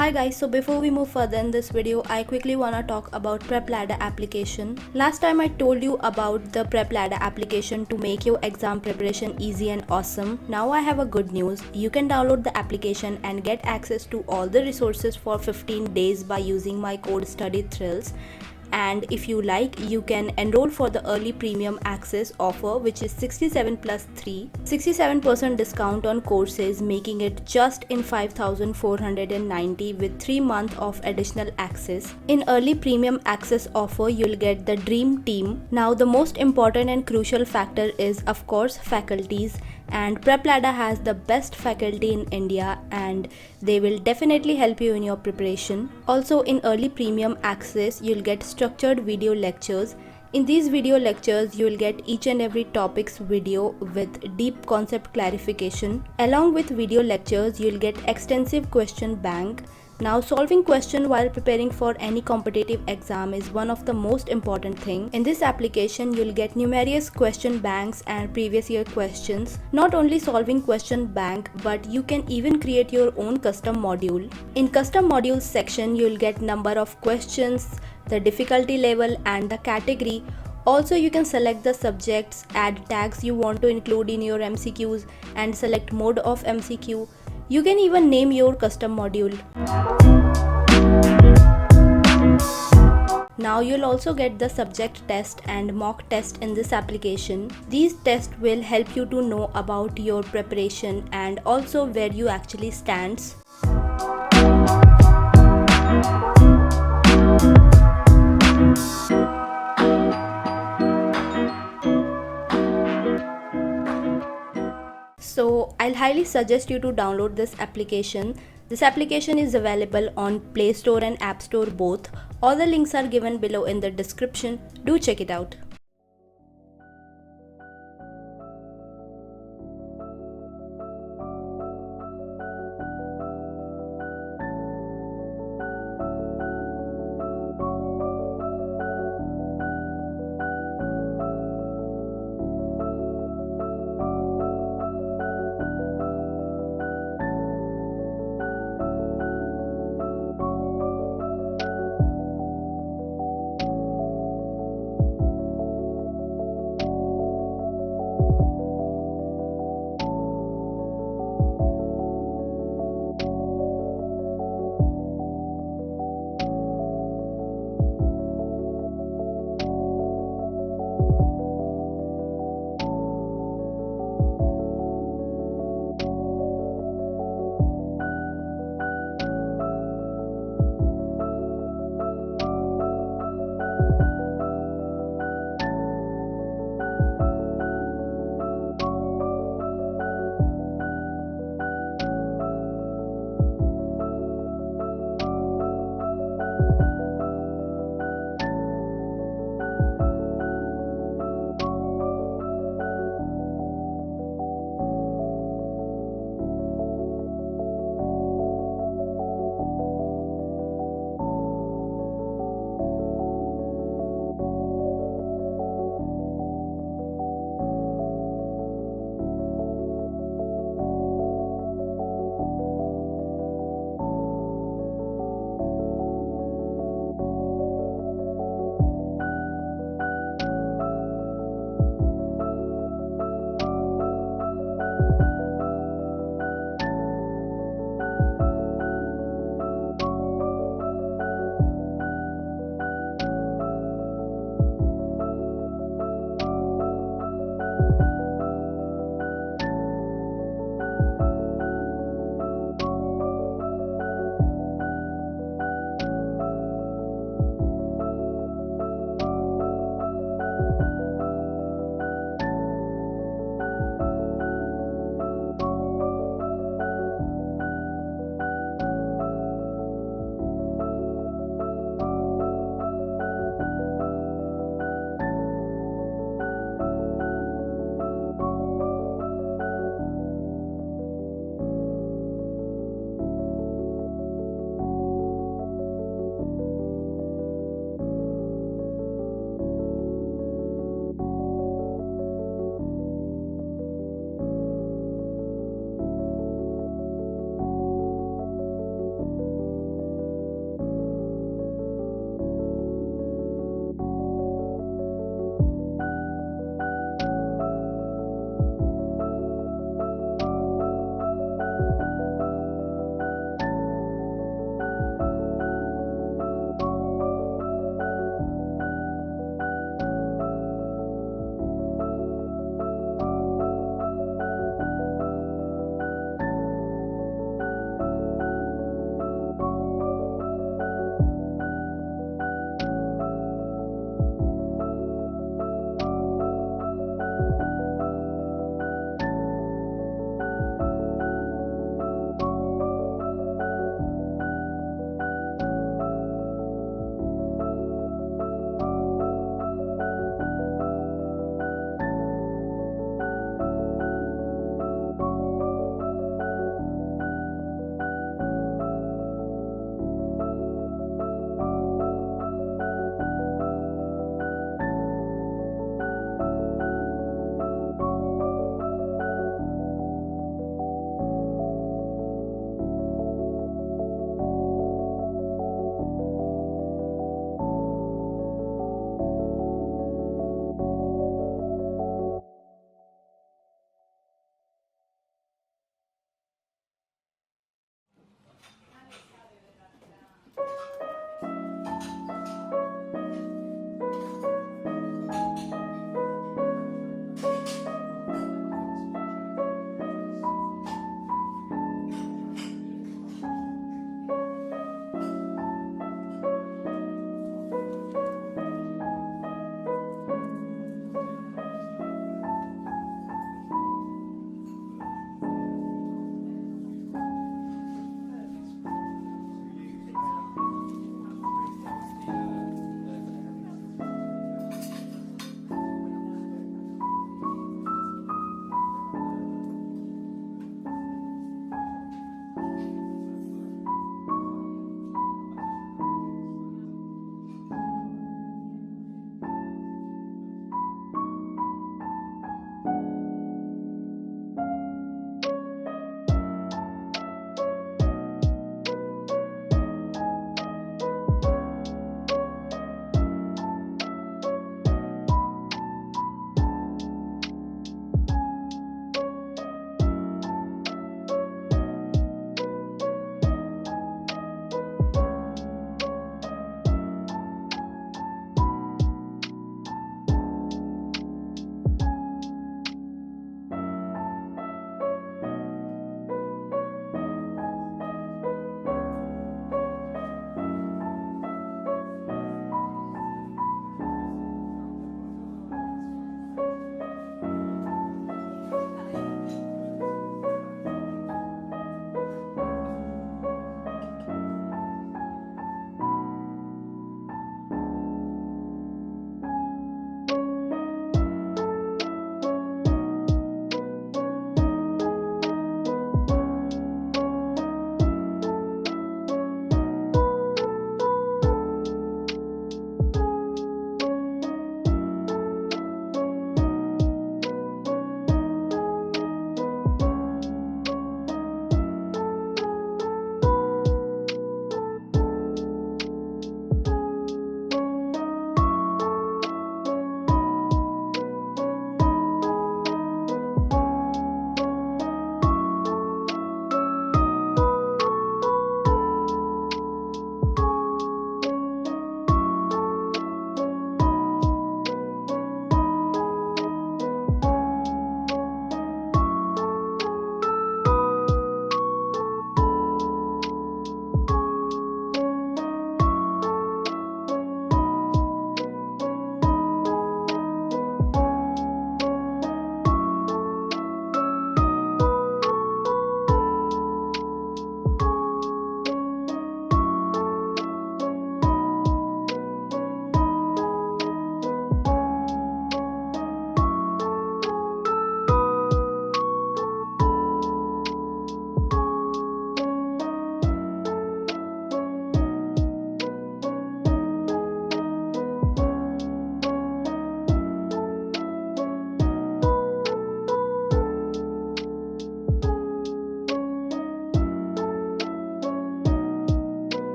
Hi guys, so before we move further in this video, I quickly wanna talk about PrepLadder application. Last time I told you about the PrepLadder application to make your exam preparation easy and awesome. Now I have a good news. You can download the application and get access to all the resources for 15 days by using my code StudyThrills. And if you like, you can enroll for the early premium access offer, which is 67 plus 3 67% discount on courses, making it just in 5,490 with 3 months of additional access. In early premium access offer, you'll get the dream team. Now the most important and crucial factor is of course faculties, and PrepLadder has the best faculty in India and they will definitely help you in your preparation. Also in early premium access, you'll get structured video lectures. In these video lectures, you will get each and every topic's video with deep concept clarification. Along with video lectures, you will get extensive question bank. Now solving question while preparing for any competitive exam is one of the most important thing. In this application, you'll get numerous question banks and previous year questions. Not only solving question bank, but you can even create your own custom module. In custom modules section, you'll get number of questions, the difficulty level and the category. Also you can select the subjects, add tags you want to include in your MCQs and select mode of MCQ. You can even name your custom module. Now you'll also get the subject test and mock test in this application. These tests will help you to know about your preparation and also where you actually stands. So I'll highly suggest you to download this application. This application is available on Play Store and App Store both. All the links are given below in the description. Do check it out.